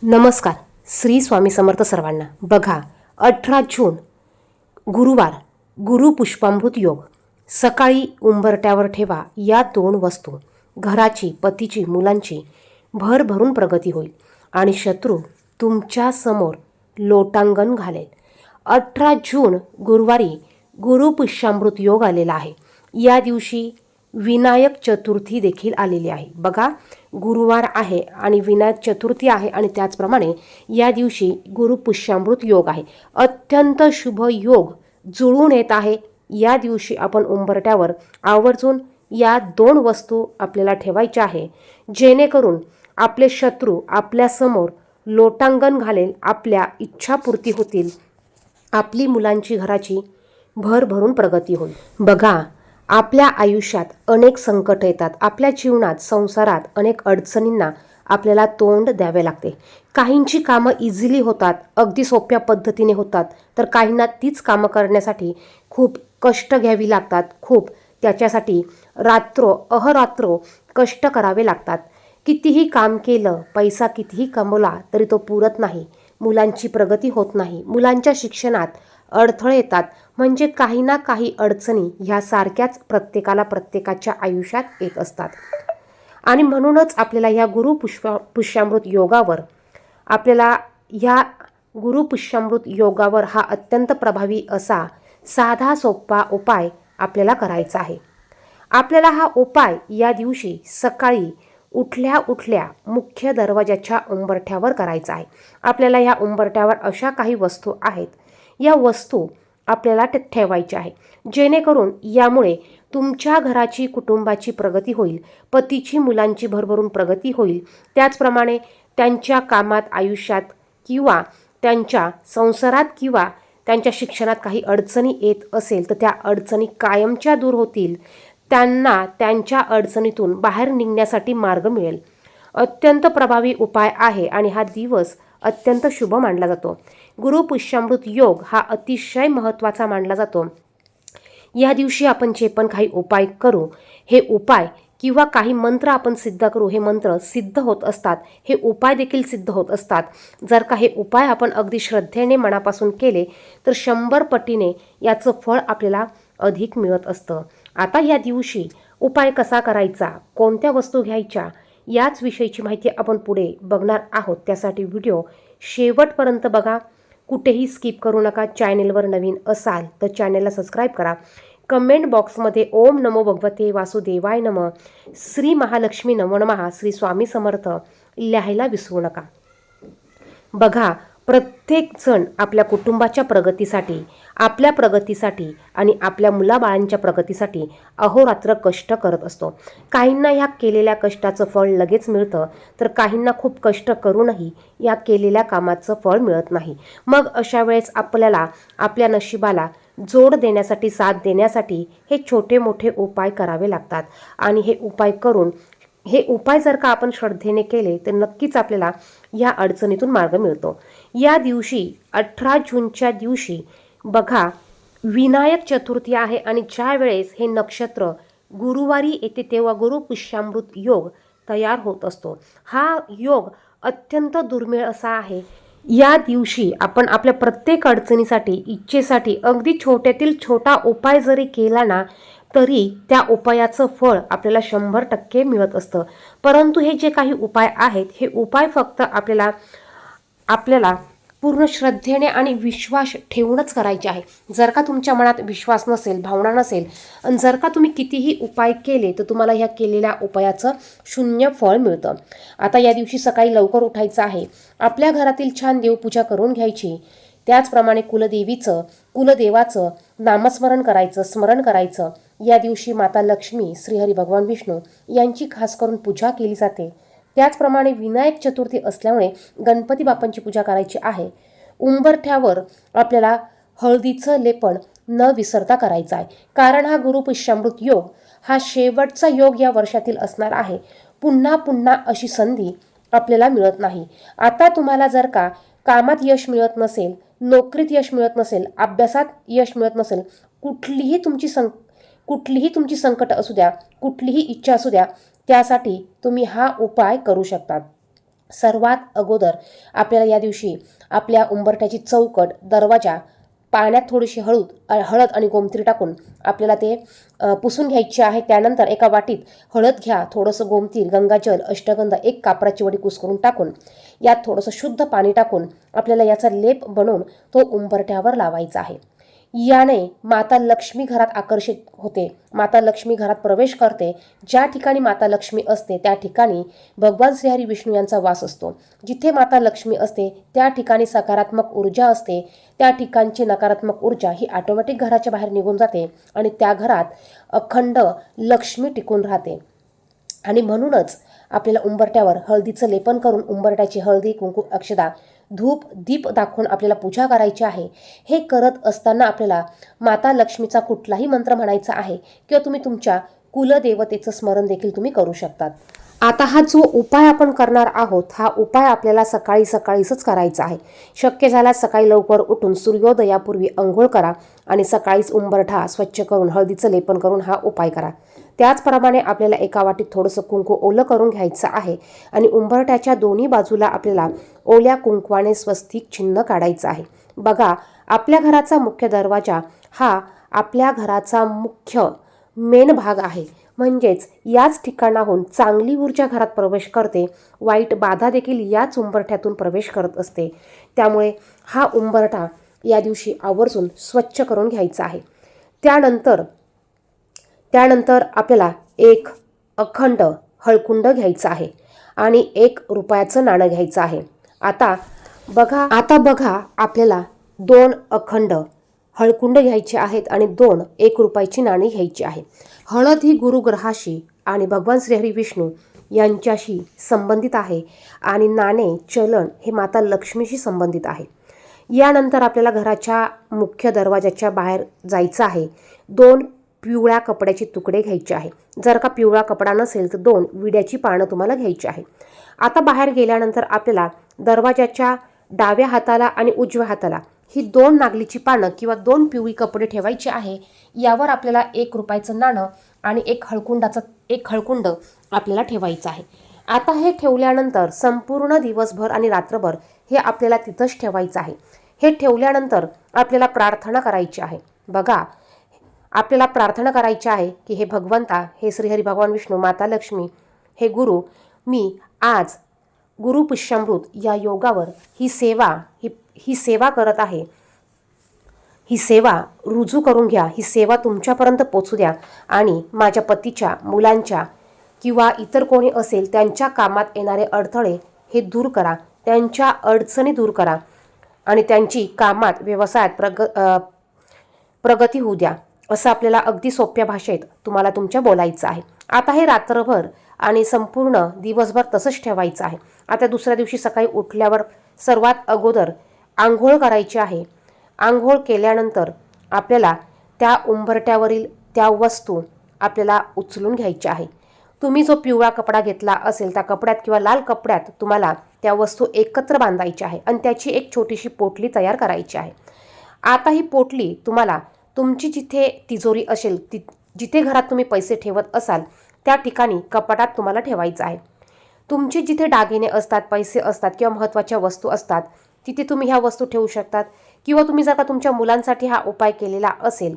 नमस्कार. श्री स्वामी समर्थ सर्वांना. बघा, 18 जून गुरुवार, गुरुपुष्पामृत योग. सकाळी उंबरट्यावर ठेवा या 2 वस्तू. घराची, पतीची, मुलांची भरभरून प्रगती होईल आणि शत्रू तुमच्या समोर लोटांगण घालेल. 18 जून गुरुवारी गुरुपुष्पामृत योग आलेला आहे. या दिवशी विनायक चतुर्थी देखील आलेली आहे. बघा, गुरुवार आहे आणि विनायक चतुर्थी आहे आणि त्याचप्रमाणे या दिवशी गुरुपुष्पामृत योग आहे. अत्यंत शुभ योग जुळून येत आहे. या दिवशी आपण उंबरट्यावर आवर्जून या 2 वस्तू आपल्याला ठेवायच्या आहे, जेणेकरून आपले शत्रू आपल्यासमोर लोटांगण घालेल, आपल्या इच्छापूर्ती होतील, आपली मुलांची, घराची भरभरून प्रगती होईल. बघा, आपल्या आयुष्यात अनेक संकट येतात. आपल्या जीवनात, संसारात अनेक अडचणींना आपल्याला तोंड द्यावे लागते. काहींची कामं इझिली होतात, अगदी सोप्या पद्धतीने होतात, तर काहींना तीच कामं करण्यासाठी खूप कष्ट घ्यावी लागतात. खूप त्याच्यासाठी अहोरात्र कष्ट करावे लागतात. कितीही काम केलं, पैसा कितीही कमवला तरी तो पुरत नाही. मुलांची प्रगती होत नाही. मुलांच्या शिक्षणात अडथळे येतात. म्हणजे काही ना काही अडचणी ह्या सारख्याच प्रत्येकाच्या आयुष्यात येत असतात. आणि म्हणूनच आपल्याला ह्या गुरुपुष्पामृत योगावर हा अत्यंत प्रभावी असा साधा सोपा उपाय आपल्याला करायचा आहे. आपल्याला हा उपाय या दिवशी सकाळी उठल्या उठल्या मुख्य दरवाजाच्या उंबरठ्यावर करायचा आहे. आपल्याला ह्या उंबरठ्यावर अशा काही वस्तू आहेत, या वस्तू आपल्याला ठेवायच्या आहे, जेणेकरून यामुळे तुमच्या घराची, कुटुंबाची प्रगती होईल, पतीची, मुलांची भरभरून प्रगती होईल. त्याचप्रमाणे त्यांच्या कामात, आयुष्यात किंवा त्यांच्या संसारात किंवा त्यांच्या शिक्षणात काही अडचणी येत असेल तर त्या अडचणी कायमच्या दूर होतील. त्यांना त्यांच्या अडचणीतून बाहेर निघण्यासाठी मार्ग मिळेल. अत्यंत प्रभावी उपाय आहे आणि हा दिवस अत्यंत शुभ मानला जातो. गुरुपुष्पामृत योग हा अतिशय महत्त्वाचा मानला जातो. या दिवशी आपण जे पण काही उपाय करू, हे उपाय किंवा काही मंत्र आपण सिद्ध करू, हे मंत्र सिद्ध होत असतात. हे उपाय देखील सिद्ध होत असतात. जर का हे उपाय आपण अगदी श्रद्धेने मनापासून केले तर 100 पटीने याचं फळ आपल्याला अधिक मिळत असतं. आता या दिवशी उपाय कसा करायचा, कोणत्या वस्तू घ्यायच्या, याच विषयीची माहिती आपण पुढे बघणार आहोत. त्यासाठी व्हिडिओ शेवटपर्यंत बघा. कुठेही स्किप करू नका. चॅनेलवर नवीन असाल तर चॅनेलला सबस्क्राईब करा. कमेंट बॉक्समध्ये ओम नमो भगवते वासुदेवाय नमः, श्री महालक्ष्मी नमो नमः, श्री स्वामी समर्थ लिहायला विसरू नका. बघा, प्रत्येक जण आपल्या कुटुंबाच्या प्रगतीसाठी, आपल्या प्रगतीसाठी आणि आपल्या मुलाबाळांच्या प्रगतीसाठी अहोरात्र कष्ट करत असतो. काहींना ह्या केलेल्या कष्टाचं फळ लगेच मिळतं, तर काहींना खूप कष्ट करूनही या केलेल्या कामाचं फळ मिळत नाही. मग अशा वेळेस आपल्याला आपल्या नशिबाला जोड देण्यासाठी, साथ देण्यासाठी हे छोटे मोठे उपाय करावे लागतात. आणि हे उपाय जर का आपण श्रद्धेने केले तर नक्कीच आपल्याला या अडचणीतून मार्ग मिळतो. या दिवशी 18 जूनच्या दिवशी बघा, विनायक चतुर्थी आहे आणि ज्या वेळेस हे नक्षत्र गुरुवारी येते तेव्हा गुरुपुष्पामृत योग तयार होत असतो. हा योग अत्यंत दुर्मिळ असा आहे. या दिवशी आपण आपल्या प्रत्येक अडचणीसाठी, इच्छेसाठी अगदी छोट्यातील छोटा उपाय जरी केला ना, तरी त्या उपायाचं फळ आपल्याला 100% मिळत असतं. परंतु हे जे काही उपाय आहेत, हे उपाय फक्त आपल्याला पूर्ण श्रद्धेने आणि विश्वास ठेवूनच करायचे आहे. जर का तुमच्या मनात विश्वास नसेल, भावना नसेल आणि जर का तुम्ही कितीही उपाय केले तर तुम्हाला ह्या केलेल्या उपायाचं शून्य फळ मिळतं. आता या दिवशी सकाळी लवकर उठायचं आहे. आपल्या घरातील छान देवपूजा करून घ्यायची. त्याचप्रमाणे कुलदेवाचं नामस्मरण करायचं, स्मरण करायचं. या दिवशी माता लक्ष्मी, श्रीहरी भगवान विष्णू यांची खास करून पूजा केली जाते. त्याचप्रमाणे विनायक चतुर्थी असल्यामुळे गणपती बाप्पांची पूजा करायची आहे. उंबरठ्यावर आपल्याला हळदीचं लेपन न विसरता करायचं आहे. कारण हा गुरुपुष्पामृत योग हा शेवटचा योग या वर्षातील असणार आहे. पुन्हा पुन्हा अशी संधी आपल्याला मिळत नाही. आता तुम्हाला जर का कामात यश मिळत नसेल, नोकरीत यश मिळत नसेल, अभ्यासात यश मिळत नसेल, कुठलीही तुमची संकट असू द्या, कुठलीही इच्छा असू द्या, त्यासाठी तुम्ही हा उपाय करू शकता. सर्वात अगोदर आपल्याला या दिवशी आपल्या उंबरठ्याची चौकट, दरवाजा पाण्यात थोडीशी हळद आणि गोमतीर टाकून आपल्याला ते पुसून घ्यायचे आहे. त्यानंतर एका वाटीत हळद घ्या, थोडंसं गोमतीर, गंगाजल, अष्टगंध, एक कापराची वडी कुस्करून टाकून यात थोडंसं शुद्ध पाणी टाकून आपल्याला याचा लेप बनवून तो उंबरठ्यावर लावायचा आहे. याने माता लक्ष्मी घरात आकर्षित होते, माता लक्ष्मी घरात प्रवेश करते. ज्या ठिकाणी माता लक्ष्मी असते त्या ठिकाणी भगवान श्रीहरी विष्णू यांचा वास असतो. जिथे माता लक्ष्मी असते त्या ठिकाणी सकारात्मक ऊर्जा असते. त्या ठिकाणची नकारात्मक ऊर्जा ही ऑटोमॅटिक घराच्या बाहेर निघून जाते आणि त्या घरात अखंड लक्ष्मी टिकून राहते. आणि म्हणूनच आपल्याला उंबरठ्यावर हळदीचं लेपन करून उंबरठ्याची हळदी, कुंकू, अक्षदा, धूप, दीप दाखवून आपल्याला पूजा करायची आहे. हे करत असताना आपल्याला माता लक्ष्मीचा कुठलाही मंत्र म्हणायचा आहे किंवा तुम्ही तुमच्या कुलदेवतेचं स्मरण देखील तुम्ही करू शकतात. आता हा जो उपाय आपण करणार आहोत, हा उपाय आपल्याला सकाळीच करायचा आहे. शक्य झाल्यास सकाळी लवकर उठून सूर्योदयापूर्वी अंघोळ करा आणि सकाळीच उंबरठा स्वच्छ करून हळदीचं लेपन करून हा उपाय करा. त्याचप्रमाणे आपल्याला एका वाटीत थोडंसं कुंकू ओलं करून घ्यायचं आहे आणि उंबरठ्याच्या दोन्ही बाजूला आपल्याला ओल्या कुंकवाने स्वस्तिक चिन्ह काढायचं आहे. बघा, आपल्या घराचा मुख्य दरवाजा हा आपल्या घराचा मुख्य मेन भाग आहे. म्हणजेच याच ठिकाणाहून चांगली ऊर्जा घरात प्रवेश करते, वाईट बाधा देखील याच उंबरठ्यातून प्रवेश करत असते. त्यामुळे हा उंबरठा या दिवशी आवर्जून स्वच्छ करून घ्यायचा आहे. त्यानंतर आपल्याला एक अखंड हळकुंड घ्यायचं आहे आणि 1 रुपयाचं नाणं घ्यायचं आहे. आता बघा आपल्याला 2 अखंड हळकुंड घ्यायचे आहेत आणि 2 1 रुपयाची नाणी घ्यायची आहे. हळद ही गुरुग्रहाशी आणि भगवान श्रीहरी विष्णू यांच्याशी संबंधित आहे आणि नाणे, चलन हे माता लक्ष्मीशी संबंधित आहे. यानंतर आपल्याला घराच्या मुख्य दरवाजाच्या बाहेर जायचं आहे. 2 पिवळ्या कपड्याचे तुकडे घ्यायचे आहे. जर का पिवळा कपडा नसेल तर 2 विड्याची पानं तुम्हाला घ्यायची आहे. आता बाहेर गेल्यानंतर आपल्याला दरवाजाच्या डाव्या हाताला आणि उजव्या हाताला ही 2 नागलीची पानं किंवा 2 पिवळी कपडे ठेवायचे आहे. यावर आपल्याला 1 रुपयाचं नाणं आणि एक हळकुंड आपल्याला ठेवायचं आहे. आता हे ठेवल्यानंतर संपूर्ण दिवसभर आणि रात्रभर हे आपल्याला तिथंच ठेवायचं आहे. हे ठेवल्यानंतर आपल्याला प्रार्थना करायची आहे. बघा, आपल्याला प्रार्थना करायची आहे की हे भगवंता, हे श्रीहरी भगवान विष्णू, माता लक्ष्मी, हे गुरु, मी आज गुरु पुष्यामृत या योगावर ही सेवा करत आहे. ही सेवा रुजू करून घ्या. ही सेवा तुमच्यापर्यंत पोचू द्या आणि माझ्या पतीच्या, मुलांच्या किंवा इतर कोणी असेल त्यांच्या कामात येणारे अडथळे हे दूर करा. त्यांच्या अडचणी दूर करा आणि त्यांची कामात, व्यवसायात प्रगती होऊ द्या. असं आपल्याला अगदी सोप्या भाषेत तुम्हाला तुमच्या बोलायचं आहे. आता हे रात्रभर आणि संपूर्ण दिवसभर तसंच ठेवायचं आहे. आता दुसऱ्या दिवशी सकाळी उठल्यावर सर्वात अगोदर आंघोळ करायची आहे. आंघोळ केल्यानंतर आपल्याला त्या उंबरठ्यावरील त्या वस्तू आपल्याला उचलून घ्यायच्या आहे. तुम्ही जो पिवळा कपडा घेतला असेल त्या कपड्यात किंवा लाल कपड्यात तुम्हाला त्या वस्तू एकत्र बांधायच्या आहे आणि त्याची एक छोटीशी पोटली तयार करायची आहे. आता ही पोटली तुम्हाला तुमची जिथे तिजोरी असेल, जिथे घरात तुम्ही पैसे ठेवत असाल त्या ठिकाणी कपाटात तुम्हाला ठेवायचं आहे. तुमचे जिथे दागिने असतात, पैसे असतात किंवा महत्त्वाच्या वस्तू असतात तिथे तुम्ही ह्या वस्तू ठेवू शकतात. किंवा तुम्ही जर का तुमच्या मुलांसाठी हा उपाय केलेला असेल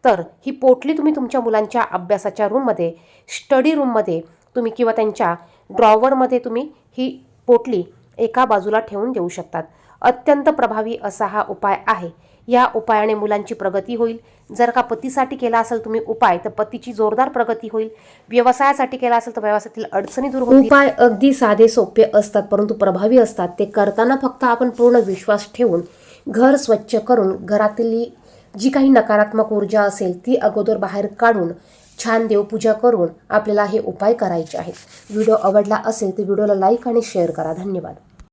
तर ही पोटली तुम्ही तुमच्या मुलांच्या अभ्यासाच्या रूममध्ये, स्टडी रूममध्ये तुम्ही किंवा त्यांच्या ड्रॉवरमध्ये तुम्ही ही पोटली एका बाजूला ठेवून देऊ शकतात. अत्यंत प्रभावी असा हा उपाय आहे. या उपायाने मुलांची प्रगती होईल. जर का पतीसाठी केला असेल तुम्ही उपाय तर पतीची जोरदार प्रगती होईल. व्यवसायासाठी केला असेल तर व्यवसायातील अडचणी दूर होतील. उपाय अगदी साधे सोपे असतात परंतु प्रभावी असतात. ते करताना फक्त आपण पूर्ण विश्वास ठेवून घर स्वच्छ करून घरातली जी काही नकारात्मक ऊर्जा असेल ती अगोदर बाहेर काढून छान देवपूजा करून आपल्याला हे उपाय करायचे आहेत. व्हिडिओ आवडला असेल तर व्हिडिओला लाईक आणि शेअर करा. धन्यवाद.